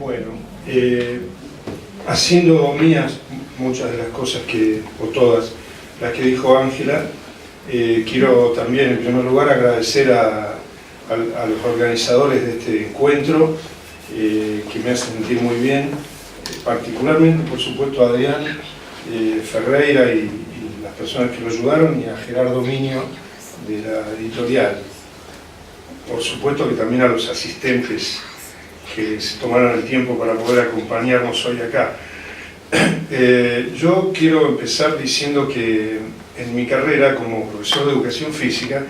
Bueno, haciendo mías muchas de las cosas o todas las que dijo Ángela, quiero también en primer lugar agradecer a los organizadores de este encuentro, que me hacen sentir muy bien, particularmente por supuesto a Adrián Ferreira y las personas que lo ayudaron, y a Gerardo Miño de la editorial. Por supuesto que también a los asistentes que se tomaron el tiempo para poder acompañarnos hoy acá. Yo quiero empezar diciendo que en mi carrera como profesor de educación física,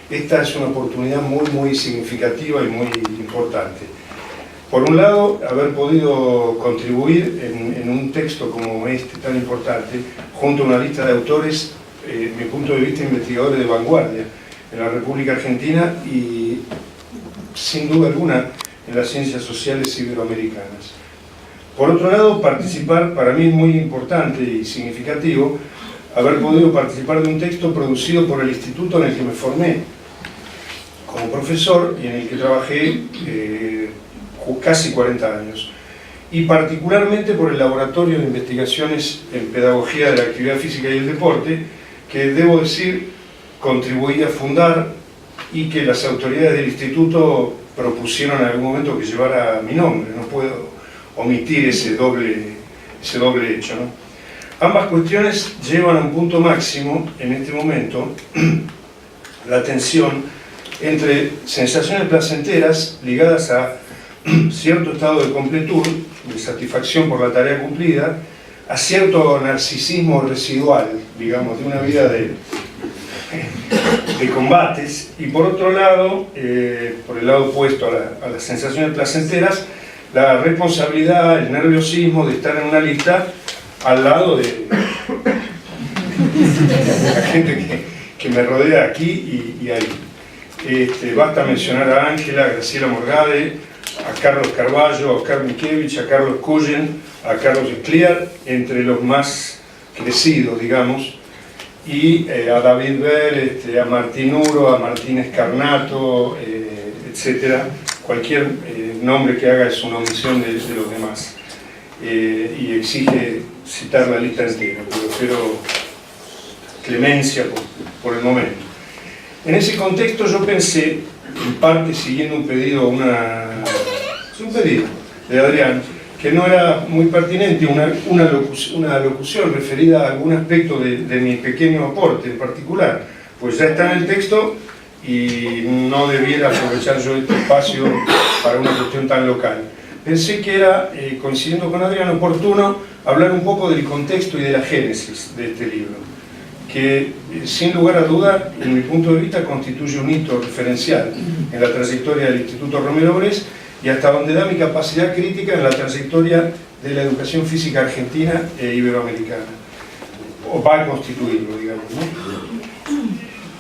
esta es una oportunidad muy significativa y muy importante. Por un lado, haber podido contribuir en un texto como este, tan importante, junto a una lista de autores, mi punto de vista, investigadores de vanguardia en la República Argentina y, sin duda alguna, en las ciencias sociales iberoamericanas. Por otro lado, participar, para mí es muy importante y significativo, haber podido participar de un texto producido por el instituto en el que me formé como profesor y en el que trabajé casi 40 años, y particularmente por el Laboratorio de Investigaciones en Pedagogía de la Actividad Física y el Deporte, que debo decir contribuí a fundar y que las autoridades del instituto propusieron en algún momento que llevara mi nombre. No puedo omitir ese doble hecho, ¿no? Ambas cuestiones llevan a un punto máximo en este momento la tensión entre sensaciones placenteras ligadas a cierto estado de completud, de satisfacción por la tarea cumplida, a cierto narcisismo residual, digamos, de una vida de combates, y por otro lado, por el lado opuesto a las sensaciones placenteras, la responsabilidad, el nerviosismo de estar en una lista al lado de la gente que me rodea aquí y ahí. Basta mencionar a Ángela, a Graciela Morgade, a Carlos Carballo, a Oscar Mikiewicz, a Carlos Cullen, a Carlos Escliar, entre los más crecidos, digamos, y a David Bell, a Martín Uro, a Martín Escarnato, etc. Cualquier nombre que haga es una omisión de los demás, y exige citar la lista entera, pero espero clemencia por el momento. En ese contexto yo pensé, en parte siguiendo un pedido de Adrián, que no era muy pertinente, una locución referida a algún aspecto de mi pequeño aporte en particular, pues ya está en el texto y no debiera aprovechar yo este espacio para una cuestión tan local. Pensé que era, coincidiendo con Adrián, oportuno hablar un poco del contexto y de la génesis de este libro, que sin lugar a duda, en mi punto de vista, constituye un hito referencial en la trayectoria del Instituto Romero Bress y hasta donde da mi capacidad crítica en la trayectoria de la educación física argentina e iberoamericana, o va a constituirlo, digamos, ¿no?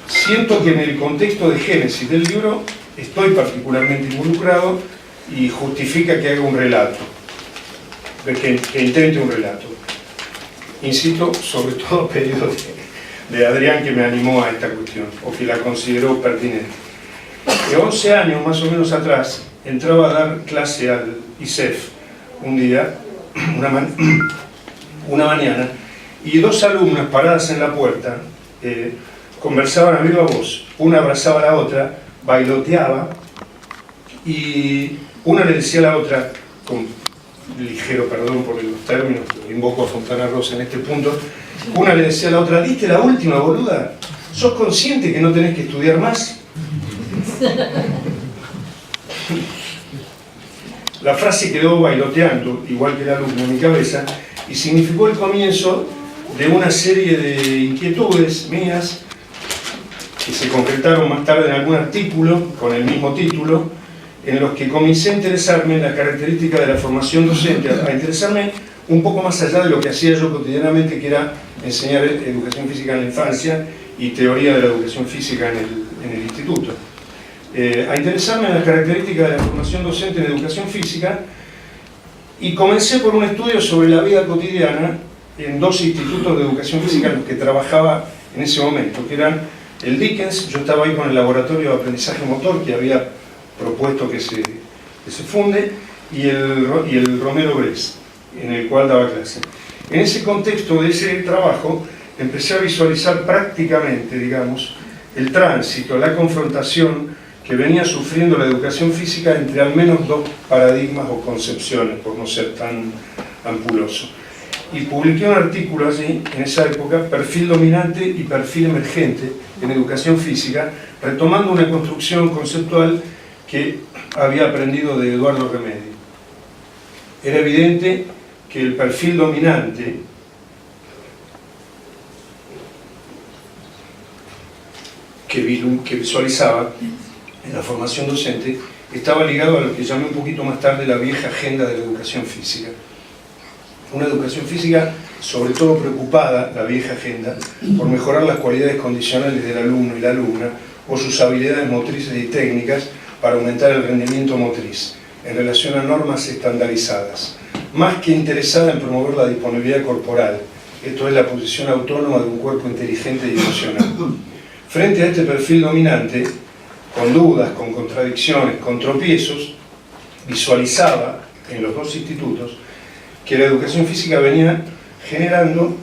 Siento que en el contexto de génesis del libro estoy particularmente involucrado y justifica que haga un relato, que intente un relato. Insisto, sobre todo a pedido de Adrián, que me animó a esta cuestión, o que la consideró pertinente. De 11 años más o menos atrás, entraba a dar clase al ISEF un día, una mañana, y dos alumnas paradas en la puerta conversaban a viva voz. Una abrazaba a la otra, bailoteaba, y una le decía a la otra, con ligero perdón por los términos, invoco a Fontana Rosa en este punto, una le decía a la otra: ¿diste la última, boluda? ¿Sos consciente que no tenés que estudiar más? La frase quedó bailoteando, igual que el alumno, en mi cabeza, y significó el comienzo de una serie de inquietudes mías que se concretaron más tarde en algún artículo con el mismo título, en los que comencé a interesarme en las características de la formación docente, a interesarme un poco más allá de lo que hacía yo cotidianamente, que era enseñar educación física en la infancia y teoría de la educación física en el instituto. A interesarme en las características de la formación docente en educación física, y comencé por un estudio sobre la vida cotidiana en dos institutos de educación física en los que trabajaba en ese momento, que eran el Dickens. Yo estaba ahí con el laboratorio de aprendizaje motor que había propuesto que se funde, y el Romero Brest, en el cual daba clase. En ese contexto de ese trabajo empecé a visualizar prácticamente, digamos, el tránsito, la confrontación que venía sufriendo la educación física entre al menos dos paradigmas o concepciones, por no ser tan ampuloso. Y publiqué un artículo allí, en esa época, perfil dominante y perfil emergente en educación física, retomando una construcción conceptual que había aprendido de Eduardo Remedi. Era evidente que el perfil dominante que visualizaba en la formación docente estaba ligado a lo que llamé un poquito más tarde la vieja agenda de la educación física. Una educación física sobre todo preocupada, la vieja agenda, por mejorar las cualidades condicionales del alumno y la alumna o sus habilidades motrices y técnicas para aumentar el rendimiento motriz en relación a normas estandarizadas, más que interesada en promover la disponibilidad corporal, esto es la posición autónoma de un cuerpo inteligente y emocional. Frente a este perfil dominante, con dudas, con contradicciones, con tropiezos, visualizaba en los dos institutos que la educación física venía generando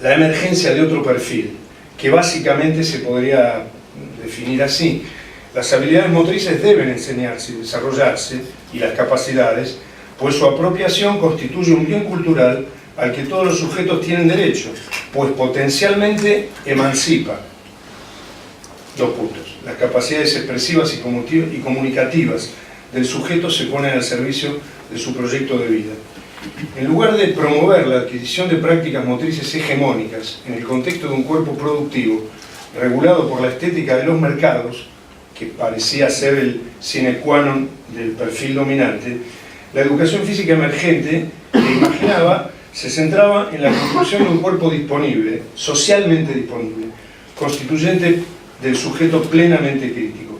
la emergencia de otro perfil, que básicamente se podría definir así. Las habilidades motrices deben enseñarse y desarrollarse, y las capacidades, pues su apropiación constituye un bien cultural al que todos los sujetos tienen derecho, pues potencialmente emancipa. Dos puntos. Las capacidades expresivas y comunicativas del sujeto se ponen al servicio de su proyecto de vida. En lugar de promover la adquisición de prácticas motrices hegemónicas en el contexto de un cuerpo productivo regulado por la estética de los mercados, que parecía ser el sine qua non del perfil dominante, la educación física emergente que imaginaba se centraba en la construcción de un cuerpo disponible, socialmente disponible, constituyente del sujeto plenamente crítico.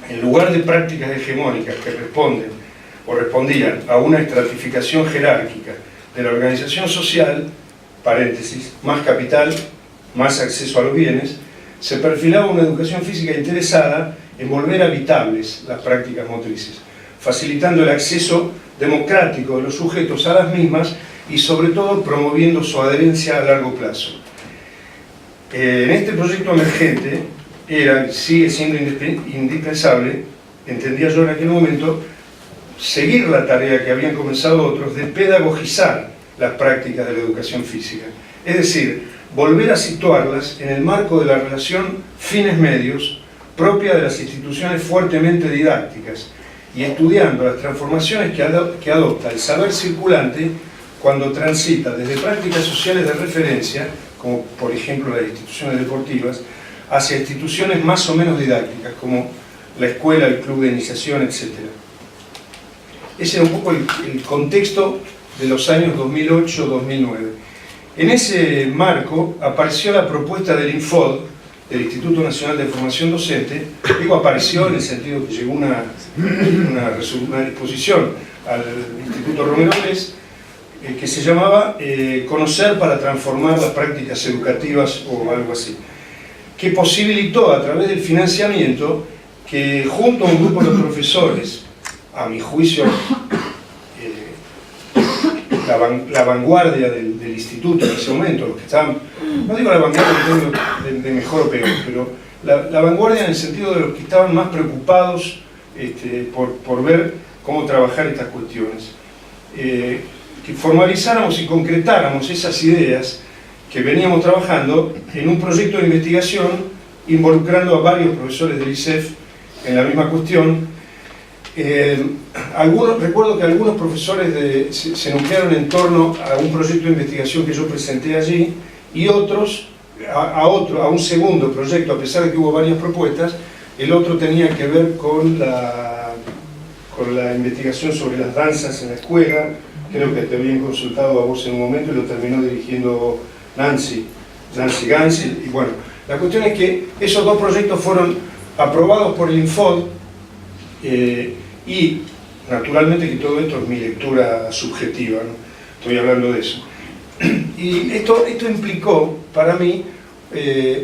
En lugar de prácticas hegemónicas que respondían a una estratificación jerárquica de la organización social, paréntesis, más capital, más acceso a los bienes, se perfilaba una educación física interesada en volver habitables las prácticas motrices, facilitando el acceso democrático de los sujetos a las mismas y sobre todo promoviendo su adherencia a largo plazo. En este proyecto emergente sigue siendo indispensable, entendía yo en aquel momento, seguir la tarea que habían comenzado otros de pedagogizar las prácticas de la educación física, es decir, volver a situarlas en el marco de la relación fines-medios propia de las instituciones fuertemente didácticas y estudiando las transformaciones que adopta el saber circulante cuando transita desde prácticas sociales de referencia, como por ejemplo las instituciones deportivas, hacia instituciones más o menos didácticas, como la escuela, el club de iniciación, etc. Ese era un poco el contexto de los años 2008-2009. En ese marco apareció la propuesta del INFOD, del Instituto Nacional de Formación Docente. Digo apareció en el sentido que llegó una disposición al Instituto Romero Brest, que se llamaba Conocer para transformar las prácticas educativas o algo así, que posibilitó a través del financiamiento que junto a un grupo de profesores, a mi juicio la vanguardia del instituto en ese momento, los que estaban, no digo la vanguardia de mejor o peor, pero la vanguardia en el sentido de los que estaban más preocupados por ver cómo trabajar estas cuestiones, que formalizáramos y concretáramos esas ideas que veníamos trabajando en un proyecto de investigación involucrando a varios profesores del ISEF en la misma cuestión. Recuerdo que algunos profesores se nuclearon en torno a un proyecto de investigación que yo presenté allí, y otros a un segundo proyecto, a pesar de que hubo varias propuestas. El otro tenía que ver con la investigación sobre las danzas en la escuela. Creo que te habían consultado a vos en un momento y lo terminó dirigiendo Nancy Gansi. Y bueno, la cuestión es que esos dos proyectos fueron aprobados por el INFOD, y naturalmente que todo esto es mi lectura subjetiva, ¿no? Estoy hablando de eso. Y esto implicó para mí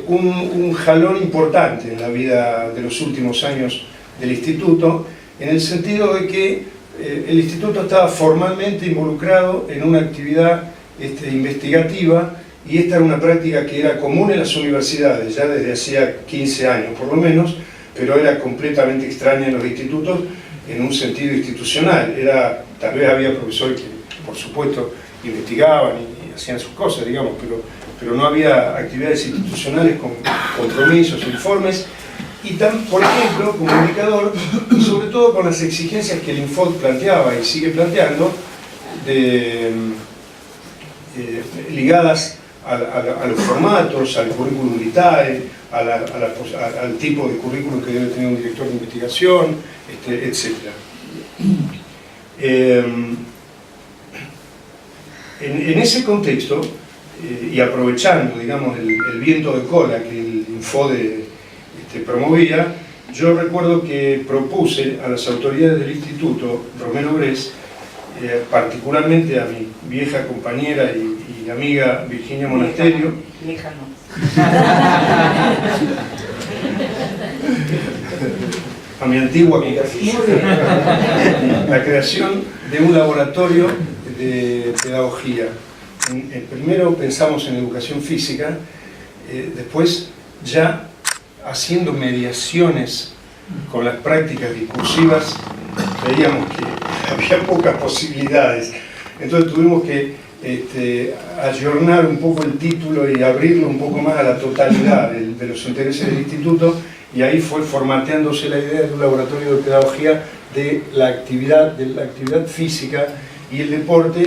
un jalón importante en la vida de los últimos años del instituto, en el sentido de que el instituto estaba formalmente involucrado en una actividad investigativa, y esta era una práctica que era común en las universidades ya desde hacía 15 años por lo menos, pero era completamente extraña en los institutos en un sentido institucional. Tal vez había profesores que, por supuesto, investigaban y hacían sus cosas, digamos, pero no había actividades institucionales con compromisos, informes, y por ejemplo, como indicador, y sobre todo con las exigencias que el Infod planteaba y sigue planteando, ligadas a los formatos, al currículum vitae, al tipo de currículum que debe tener un director de investigación, etc. En ese contexto, y aprovechando, digamos, el viento de cola que el Infode promovía, yo recuerdo que propuse a las autoridades del Instituto Romero Bres, particularmente a mi vieja compañera y amiga Virginia Monasterio, vieja no. a mi antigua compañera, la creación de un laboratorio de pedagogía. Primero pensamos en educación física, después ya haciendo mediaciones con las prácticas discursivas, veíamos que había pocas posibilidades. Entonces tuvimos que ayornar un poco el título y abrirlo un poco más a la totalidad de los intereses del instituto, y ahí fue formateándose la idea de un laboratorio de pedagogía de la actividad física y el deporte,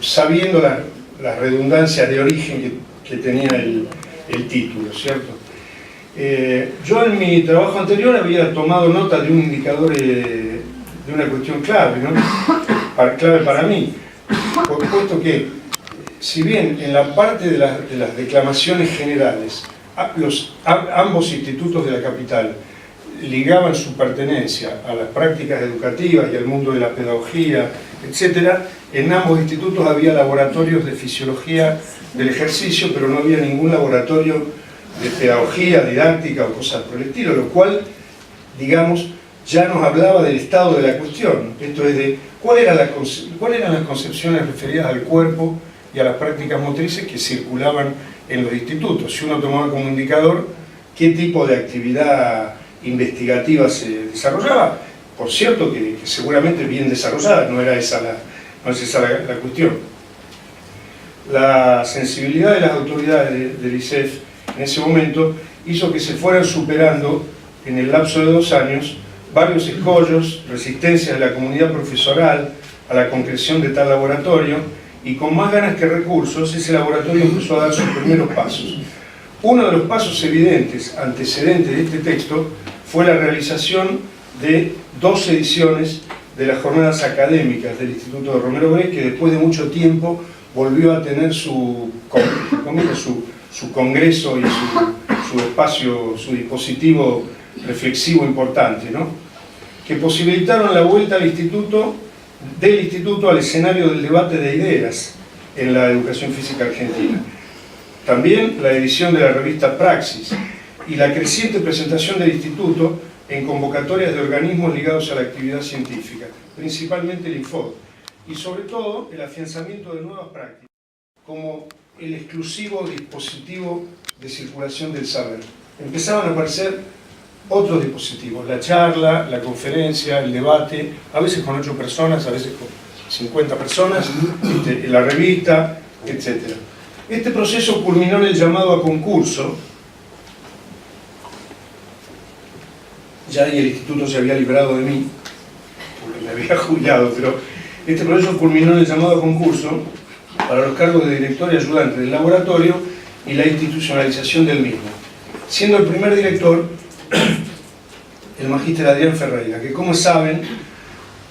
sabiendo las redundancias de origen que tenía el título, ¿cierto? Yo en mi trabajo anterior había tomado nota de un indicador, de una cuestión clave, ¿no? Clave para mí, por supuesto que, si bien en la parte de las declamaciones generales, ambos institutos de la capital ligaban su pertenencia a las prácticas educativas y al mundo de la pedagogía, etc., en ambos institutos había laboratorios de fisiología del ejercicio, pero no había ningún laboratorio de pedagogía, didáctica o cosas por el estilo, lo cual, digamos, ya nos hablaba del estado de la cuestión. Esto es de cuáles eran las concepciones referidas al cuerpo y a las prácticas motrices que circulaban en los institutos. Si uno tomaba como indicador qué tipo de actividad investigativa se desarrollaba, por cierto que seguramente bien desarrollada, no es esa la cuestión. La sensibilidad de las autoridades del ISEF en ese momento hizo que se fueran superando en el lapso de 2 años varios escollos, resistencias de la comunidad profesoral a la concreción de tal laboratorio, y con más ganas que recursos ese laboratorio empezó a dar sus primeros pasos. Uno de los pasos evidentes, antecedentes de este texto, fue la realización de 2 ediciones de las jornadas académicas del Instituto de Romero Bres, que después de mucho tiempo volvió a tener su congreso y su espacio, su dispositivo reflexivo importante, ¿no? Que posibilitaron la vuelta del instituto al escenario del debate de ideas en la educación física argentina. También la edición de la revista Praxis y la creciente presentación del instituto en convocatorias de organismos ligados a la actividad científica, principalmente el Infod, y sobre todo el afianzamiento de nuevas prácticas, como el exclusivo dispositivo de circulación del saber. Empezaban a aparecer otros dispositivos, la charla, la conferencia, el debate, a veces con 8 personas, a veces con 50 personas, la revista, etc. Este proceso culminó en el llamado a concurso. Ya ahí el instituto se había librado de mí, porque me había jubilado, pero este proceso culminó en el llamado a concurso para los cargos de director y ayudante del laboratorio y la institucionalización del mismo, siendo el primer director el magíster Adrián Ferreira, que, como saben,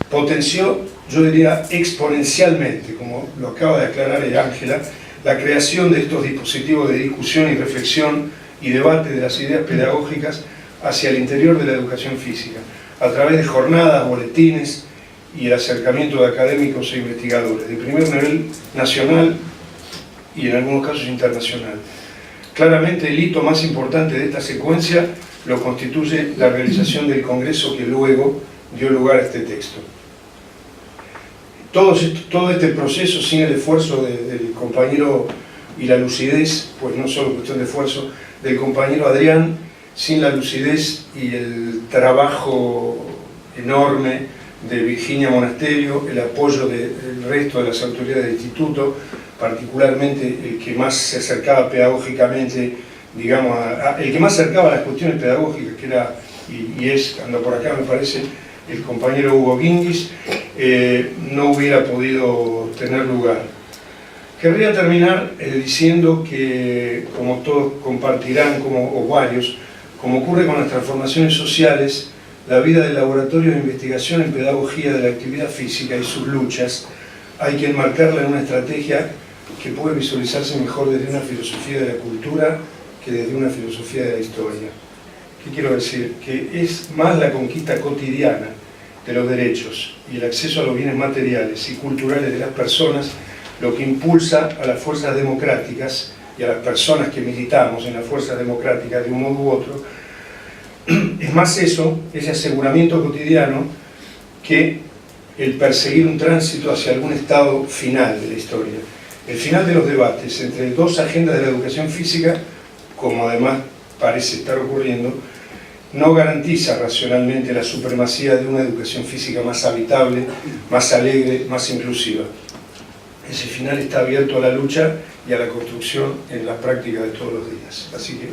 potenció, yo diría exponencialmente, como lo acaba de aclarar Ángela, la creación de estos dispositivos de discusión y reflexión y debate de las ideas pedagógicas hacia el interior de la educación física, a través de jornadas, boletines y el acercamiento de académicos e investigadores de primer nivel nacional y en algunos casos internacional. Claramente el hito más importante de esta secuencia lo constituye la realización del congreso que luego dio lugar a este texto. todo este proceso sin el esfuerzo del compañero y la lucidez, pues no solo cuestión de esfuerzo, del compañero Adrián, sin la lucidez y el trabajo enorme de Virginia Monasterio, el apoyo del resto de las autoridades del instituto, particularmente el que más se acercaba pedagógicamente, digamos, el que más acercaba a las cuestiones pedagógicas, que era, y es, anda por acá me parece, el compañero Hugo Guinguis, no hubiera podido tener lugar. Querría terminar diciendo que, como todos compartirán, o varios, como ocurre con las transformaciones sociales, la vida del laboratorio de investigación en pedagogía de la actividad física y sus luchas hay que enmarcarla en una estrategia que puede visualizarse mejor desde una filosofía de la cultura que desde una filosofía de la historia. ¿Qué quiero decir? Que es más la conquista cotidiana de los derechos y el acceso a los bienes materiales y culturales de las personas lo que impulsa a las fuerzas democráticas y a las personas que militamos en las fuerzas democráticas de un modo u otro. Es más eso, ese aseguramiento cotidiano, que el perseguir un tránsito hacia algún estado final de la historia. El final de los debates entre dos agendas de la educación física, como además parece estar ocurriendo, no garantiza racionalmente la supremacía de una educación física más habitable, más alegre, más inclusiva. Ese final está abierto a la lucha y a la construcción en la práctica de todos los días. Así que